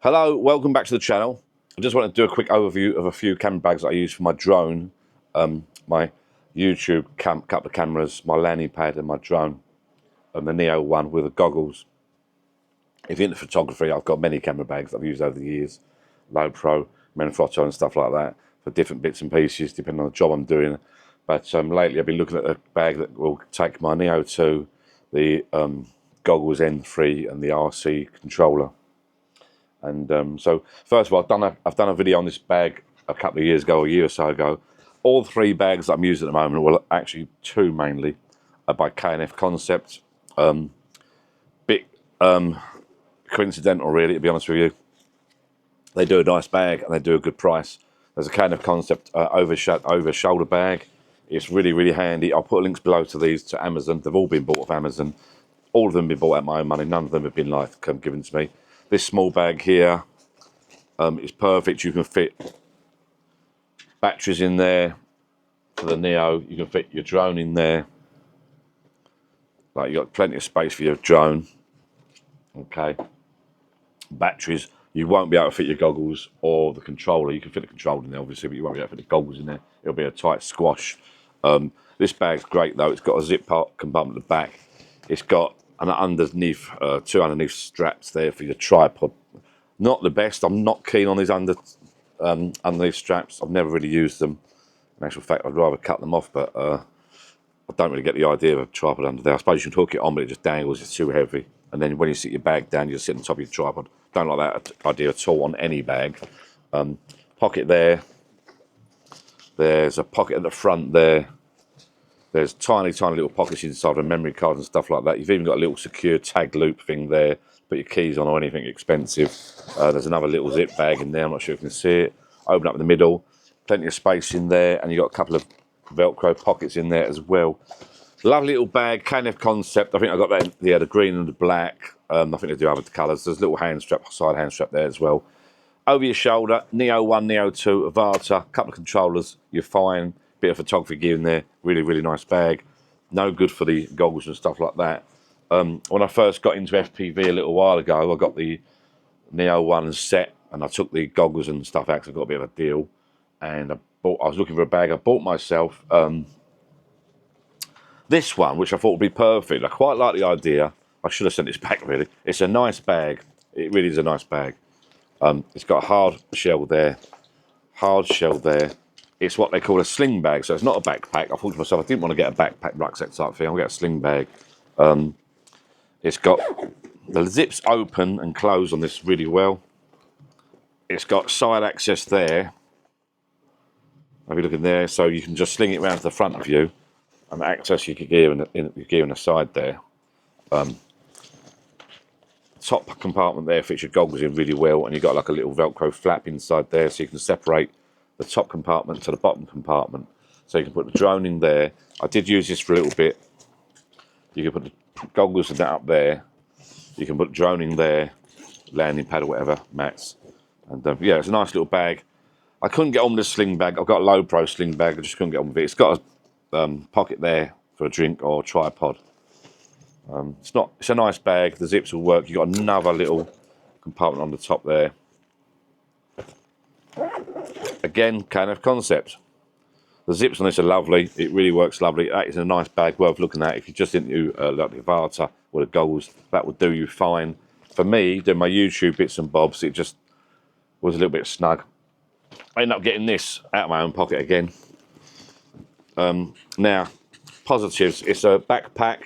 Hello, welcome back to the channel. I just want to do a quick overview of a few camera bags that I use for my drone, my YouTube couple of cameras, my landing pad and my drone, and the Neo one with the goggles. If you're into photography, I've got many camera bags I've used over the years, Lowepro, Manfrotto and stuff like that, for different bits and pieces depending on the job I'm doing. But lately I've been looking at a bag that will take my Neo 2, the goggles N3 and the RC controller. And so, first of all, I've done a video on this bag a couple of years ago, a year or so ago. All three bags that I'm using at the moment, well, actually two mainly, are by K&F Concept. Bit coincidental, really, to be honest with you. They do a nice bag and they do a good price. There's a K&F Concept over shoulder bag. It's really, really handy. I'll put links below to these to Amazon. They've all been bought off Amazon. All of them have been bought at my own money. None of them have been given to me. This small bag here is perfect. You can fit batteries in there for the Neo. You can fit your drone in there. Like, you got plenty of space for your drone. Okay. Batteries. You won't be able to fit your goggles or the controller. You can fit the controller in there, obviously, but you won't be able to fit the goggles in there. It'll be a tight squash. This bag's great, though. It's got a zip compartment at the back. It's got an underneath, two underneath straps there for your tripod. Not the best. I'm not keen on these underneath straps. I've never really used them. In actual fact, I'd rather cut them off, but I don't really get the idea of a tripod under there. I suppose you can hook it on, but it just dangles. It's too heavy. And then when you sit your bag down, you just sit on top of your tripod. Don't like that idea at all on any bag. Pocket there. There's a pocket at the front there. There's tiny, tiny little pockets inside of memory cards and stuff like that. You've even got a little secure tag loop thing there. Put your keys on or anything expensive. There's another little zip bag in there. I'm not sure if you can see it. Open up in the middle. Plenty of space in there. And you've got a couple of Velcro pockets in there as well. Lovely little bag. K&F Concept. I think I got that. Yeah, the green and the black. I think they do have the colours. There's a little hand strap, side hand strap there as well. Over your shoulder. Neo 1, Neo 2, Avata. Couple of controllers. You're fine. Bit of photography gear in there. Really, really nice bag. No good for the goggles and stuff like that. When I first got into FPV a little while ago, I got the Neo 1 set and I took the goggles and stuff out because I got a bit of a deal. And I was looking for a bag. I bought myself this one, which I thought would be perfect. I quite like the idea. I should have sent this back, really. It's a nice bag. It really is a nice bag. It's got a hard shell there. Hard shell there. It's what they call a sling bag, so it's not a backpack. I thought to myself, I didn't want to get a backpack rucksack type thing. I'll get a sling bag. It's got the zips open and close on this really well. It's got side access there. Have you look in there, so you can just sling it around to the front of you and access your gear in the side there. Top compartment there fits your goggles in really well, and you've got like a little Velcro flap inside there, so you can separate the top compartment to the bottom compartment, so you can put the drone in there. I did use this for a little bit. You can put the goggles and that up there. You can put the drone in there, landing pad or whatever, mats. And yeah, it's a nice little bag. I couldn't get on with the sling bag. I've got a Lowepro sling bag. I just couldn't get on with it. It's got a pocket there for a drink or a tripod. It's a nice bag. The zips will work. You've got another little compartment on the top there. Again, K&F Concept. The zips on this are lovely. It really works lovely. That is a nice bag, worth looking at. If you just into like the Avata or the goggles, that would do you fine. For me, doing my YouTube bits and bobs, it just was a little bit snug. I ended up getting this out of my own pocket again. Now, positives. It's a backpack.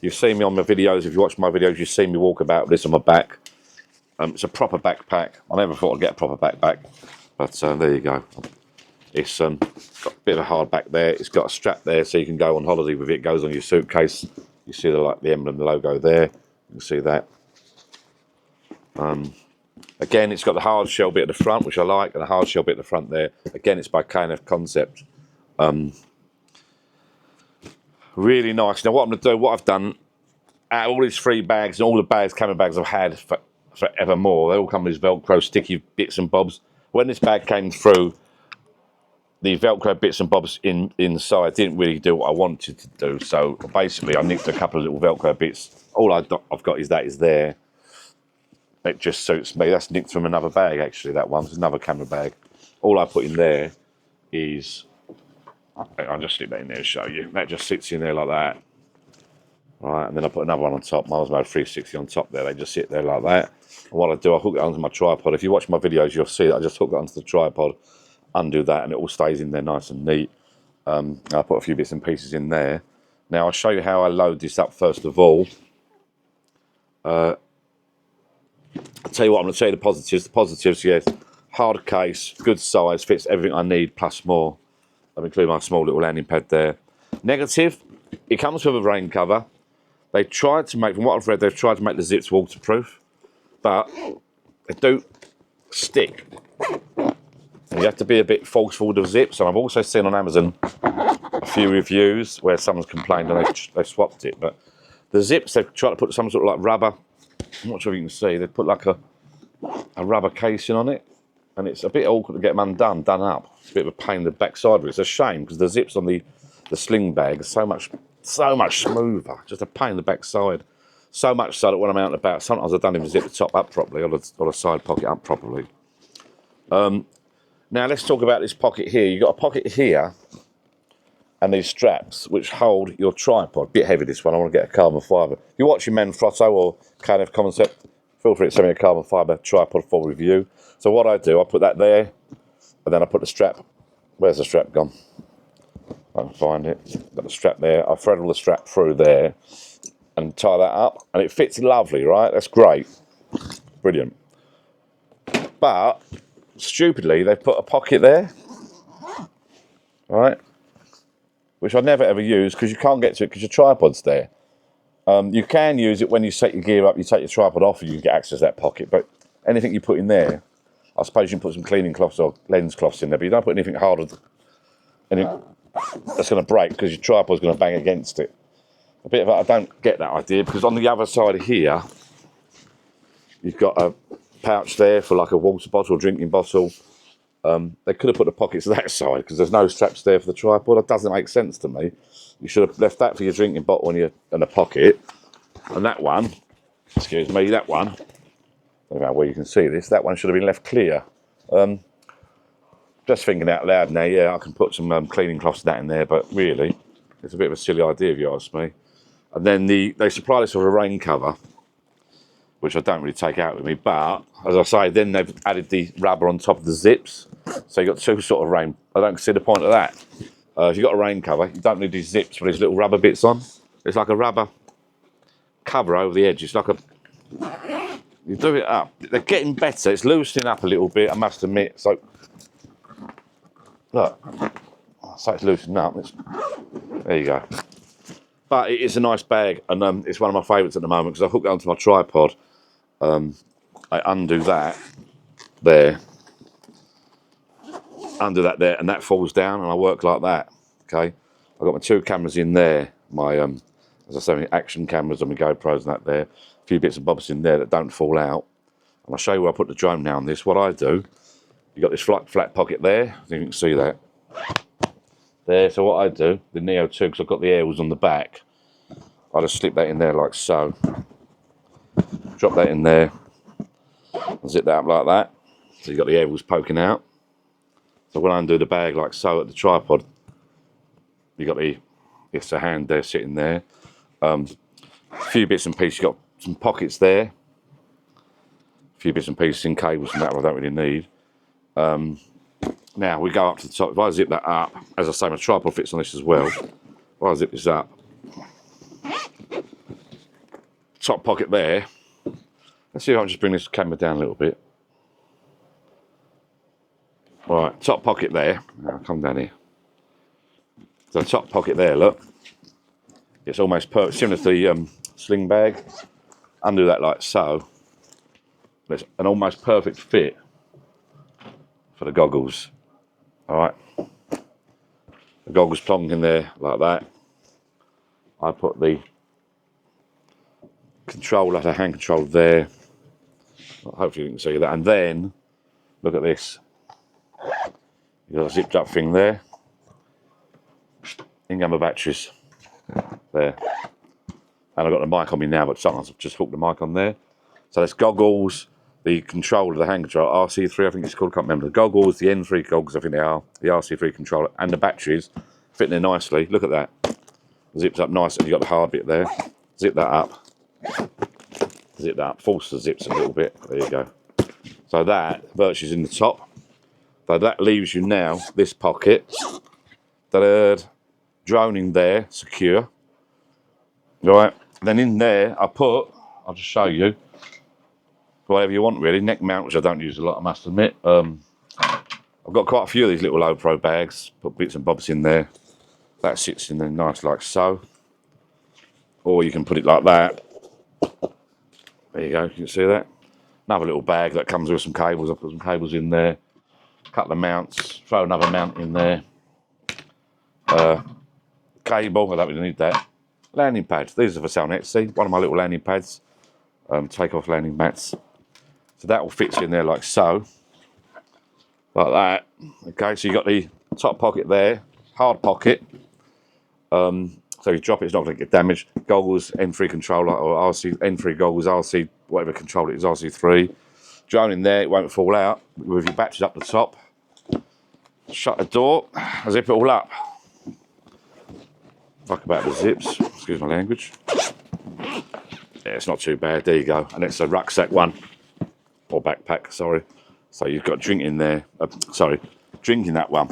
You've seen me on my videos. If you watch my videos, you've seen me walk about with this on my back. It's a proper backpack. I never thought I'd get a proper backpack. But there you go. It's got a bit of a hard back there. It's got a strap there so you can go on holiday with it. It goes on your suitcase. You see the emblem, the logo there. You can see that. Again, it's got the hard shell bit at the front, which I like, and the hard shell bit at the front there. Again, it's by K&F Concept. Really nice. Now, what I'm going to do, what I've done, out of all these three bags and all the camera bags I've had forevermore, they all come with these Velcro sticky bits and bobs. When this bag came through, the Velcro bits and bobs inside didn't really do what I wanted to do. So basically, I nicked a couple of little Velcro bits. All I've got is there. it just suits me. That's nicked from another bag, actually, that one. It's another camera bag. All I put in there is, I'll just stick that in there to show you. That just sits in there like that. Right, and then I put another one on top, Miles Mode 360 on top there. They just sit there like that. And what I do, I hook it onto my tripod. If you watch my videos, you'll see that I just hook it onto the tripod, undo that, and it all stays in there nice and neat. I put a few bits and pieces in there. Now, I'll show you how I load this up first of all. I'll tell you what, I'm going to tell you the positives. The positives, yes, hard case, good size, fits everything I need, plus more. I've included my small little landing pad there. Negative, it comes with a rain cover. They tried to make, from what I've read, they've tried to make the zips waterproof, but they do stick. And you have to be a bit forceful with the zips. And I've also seen on Amazon a few reviews where someone's complained and they swapped it. But the zips, they've tried to put some sort of like rubber. I'm not sure if you can see. They put like a rubber casing on it, and it's a bit awkward to get them undone, done up. It's a bit of a pain in the backside. It's a shame because the zips on the sling bag are so much smoother. Just a pain in the backside. So much so that when I'm out and about, sometimes I don't even zip the top up properly or the side pocket up properly. Now let's talk about this pocket here. You've got a pocket here and these straps which hold your tripod. Bit heavy this one, I want to get a carbon fibre. If you're watching Manfrotto or KNF Concept, feel free to send me a carbon fibre tripod for review. So what I do, I put that there, and then I put the strap. Where's the strap gone? I can find it. Got the strap there. I thread all the strap through there and tie that up, and it fits lovely, right? That's great. Brilliant. But, stupidly, they've put a pocket there, right? Which I never ever use because you can't get to it because your tripod's there. You can use it when you set your gear up, you take your tripod off and you can get access to that pocket, but anything you put in there, I suppose you can put some cleaning cloths or lens cloths in there, but you don't put anything harder, anything that's going to break because your tripod's going to bang against it. A bit of I don't get that idea because on the other side here, you've got a pouch there for like a water bottle, drinking bottle. They could have put the pockets that side because there's no straps there for the tripod. That doesn't make sense to me. You should have left that for your drinking bottle and a pocket. And that one, excuse me, that one, I don't know where you can see this, that one should have been left clear. Just thinking out loud now, yeah, I can put some cleaning cloths and that in there, but really, it's a bit of a silly idea if you ask me. And then they supply this with a rain cover, which I don't really take out with me, but as I say, then they've added the rubber on top of the zips. So you've got two sort of rain. I don't see the point of that. If you've got a rain cover, you don't need these zips with these little rubber bits on. It's like a rubber cover over the edge. It's like you do it up. They're getting better. It's loosening up a little bit, I must admit. So, look, so it's loosening up. There you go. But it is a nice bag, and it's one of my favourites at the moment because I hook it onto my tripod. I undo that there, and that falls down, and I work like that. Okay, I've got my two cameras in there, my as I say, my action cameras and my GoPros and that there. A few bits and bobs in there that don't fall out. And I'll show you where I put the drone now on this. What I do, you got this flat pocket there. I think you can see that. There, so what I do, the Neo 2, because I've got the airwheels on the back, I just slip that in there like so. Drop that in there, and zip that up like that. So you've got the airwheels poking out. So when I undo the bag like so at the tripod, you've got it's a hand there sitting there. A few bits and pieces, you've got some pockets there. A few bits and pieces in cables and that I don't really need. Now we go up to the top. If I zip that up, as I say, my tripod fits on this as well. If I zip this up, top pocket there. Let's see if I can just bring this camera down a little bit. Right, top pocket there. Now come down here. So top pocket there, look. It's almost perfect, similar to the sling bag. Undo that like so. It's an almost perfect fit for the goggles. All right. The goggles plonk in there like that. I put the controller, the hand control there. Hopefully you can see that. And then, look at this. You've got a zipped up thing there. In go my batteries. There. And I've got the mic on me now, but sometimes I've just hooked the mic on there. So that's goggles, the controller, the hand controller, RC3, I think it's called, I can't remember. The goggles, the N3 goggles, I think they are, the RC3 controller, and the batteries fit in there nicely. Look at that. Zips up nice, and you've got the hard bit there. Zip that up. Zip that up. Force the zips a little bit. There you go. So that virtually is in the top. So that leaves you now this pocket. Drone in there, secure. Right. Then in there, I'll just show you, whatever you want really. Neck mount, which I don't use a lot, I must admit. I've got quite a few of these little low pro bags. Put bits and bobs in there. That sits in there nice like so. Or you can put it like that. There you go, you can see that. Another little bag that comes with some cables. I've put some cables in there. A couple of mounts. Throw another mount in there. Cable, I don't really need that. Landing pads. These are for selling Etsy. One of my little landing pads. Take off landing mats. So that all fits in there like so. Like that. Okay, so you've got the top pocket there. Hard pocket. So if you drop it, it's not going to get damaged. Goggles, N3 controller, or RC, N3 goggles, RC, whatever controller it is, RC3. Drone in there, it won't fall out. With your batteries up the top. Shut the door, zip it all up. Fuck about the zips, excuse my language. Yeah, it's not too bad, there you go. And it's a rucksack one, or backpack, sorry. So you've got drink in there, drink in that one.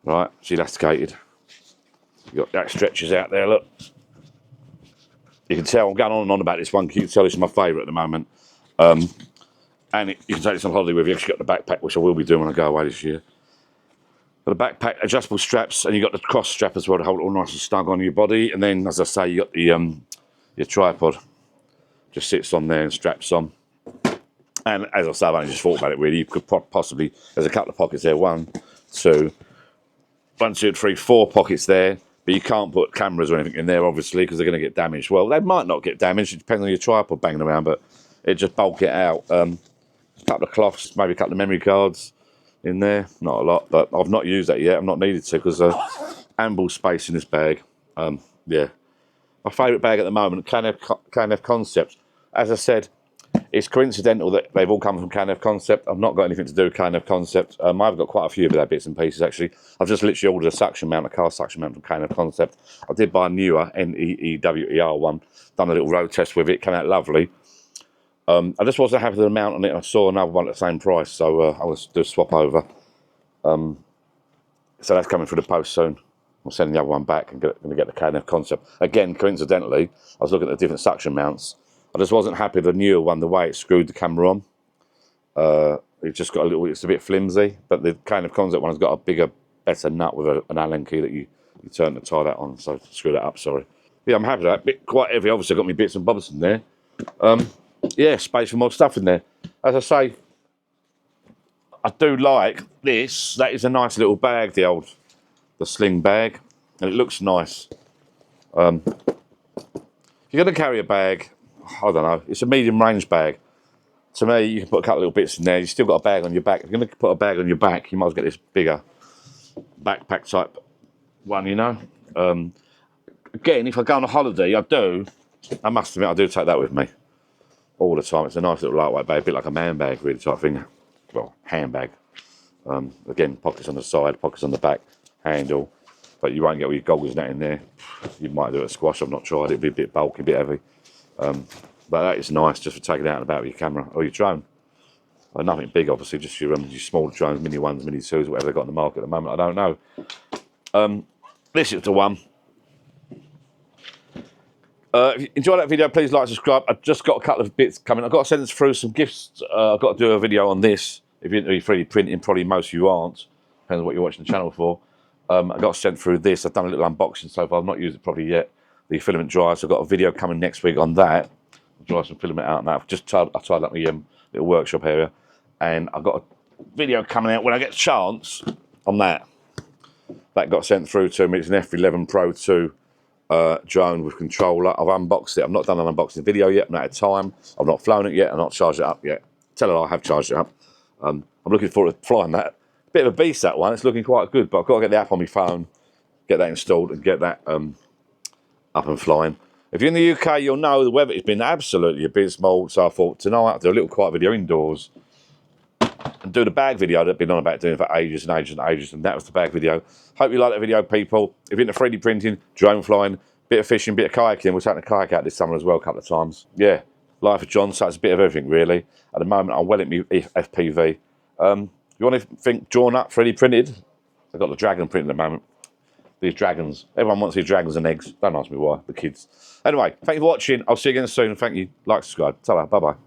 Right, it's elasticated. You've got that stretches out there, look. You can tell I'm going on and on about this one. You can tell it's my favourite at the moment. And you can take this on holiday with you. You've actually got the backpack, which I will be doing when I go away this year. Got the backpack, adjustable straps, and you've got the cross strap as well to hold it all nice and snug on your body. And then, as I say, you got the your tripod. Just sits on there and straps on. And as I say, I've only just thought about it really. You could possibly, there's a couple of pockets there. 1, 2, 1, 2, 3, 4 pockets there. But you can't put cameras or anything in there, obviously, because they're going to get damaged. Well, they might not get damaged. It depends on your tripod banging around, but it just bulk it out. A couple of cloths, maybe a couple of memory cards in there. Not a lot, but I've not used that yet. I've not needed to because ample space in this bag. Yeah. My favourite bag at the moment, KNF Concept. As I said, it's coincidental that they've all come from KNF Concept. I've not got anything to do with KNF Concept. I've got quite a few of their bits and pieces, actually. I've just literally ordered a suction mount, a car suction mount from KNF Concept. I did buy a newer NEEWER one. Done a little road test with it. Came out lovely. I just wasn't happy with the amount on it. I saw another one at the same price, so I was do a swap over. So that's coming through the post soon. I'm sending the other one back and going to get the KNF Concept. Again, coincidentally, I was looking at the different suction mounts. I just wasn't happy with the newer one, the way it screwed the camera on. It just got a little, it's a bit flimsy, but the KNF Concept one has got a bigger, better nut with an Allen key that you turn to tie that on. So screw that up, sorry. Yeah, I'm happy with that. Bit quite heavy, obviously I've got my bits and bobs in there. Yeah, space for more stuff in there. As I say, I do like this. That is a nice little bag, the sling bag, and it looks nice. If you're going to carry a bag, I don't know, it's a medium range bag. To me, you can put a couple of little bits in there. You've still got a bag on your back. If you're going to put a bag on your back, you might as well get this bigger backpack type one, you know. Again, if I go on a holiday, I must admit, I do take that with me all the time. It's a nice little lightweight bag, a bit like a man bag really type thing. Well, handbag. Again, pockets on the side, pockets on the back, handle. But you won't get all your goggles and that in there. You might do it at squash, I've not tried it. It'd be a bit bulky, a bit heavy. But that is nice just for taking it out and about with your camera or your drone. Nothing big, obviously, just your small drones, mini ones, mini twos, whatever they've got in the market at the moment, I don't know. This is the one. If you enjoyed that video, please like, subscribe. I've just got a couple of bits coming. I've got to send us through some gifts. I've got to do a video on this. If you're 3D printing, probably most of you aren't. Depends on what you're watching the channel for. I've got to send through this. I've done a little unboxing so far. I've not used it probably yet. The filament dryer. So I've got a video coming next week on that. I'll dry some filament out on that. I tied up my little workshop area. And I've got a video coming out when I get a chance on that. That got sent through to me. It's an F11 Pro 2 drone with controller. I've unboxed it. I've not done an unboxing video yet. I'm out of time. I've not flown it yet. I've not charged it up yet. Tell her I have charged it up. I'm looking forward to flying that. Bit of a beast, that one. It's looking quite good, but I've got to get the app on my phone, get that installed and get that up and flying. If you're in the UK, you'll know the weather has been absolutely abysmal. So I thought tonight I'll do a little quiet video indoors and do the bag video that I've been on about doing for ages and ages and ages. And that was the bag video. Hope you like that video, people. If you're into 3D printing, drone flying, bit of fishing, bit of kayaking. We're taking a kayak out this summer as well a couple of times. Yeah, life of John, so it's a bit of everything really. At the moment, I'm well into my FPV. You want to think drawn up, 3D printed? I've got the dragon print at the moment. These dragons. Everyone wants these dragons and eggs. Don't ask me why, the kids. Anyway, thank you for watching. I'll see you again soon. Thank you. Like, subscribe. Ta-ra. Bye-bye.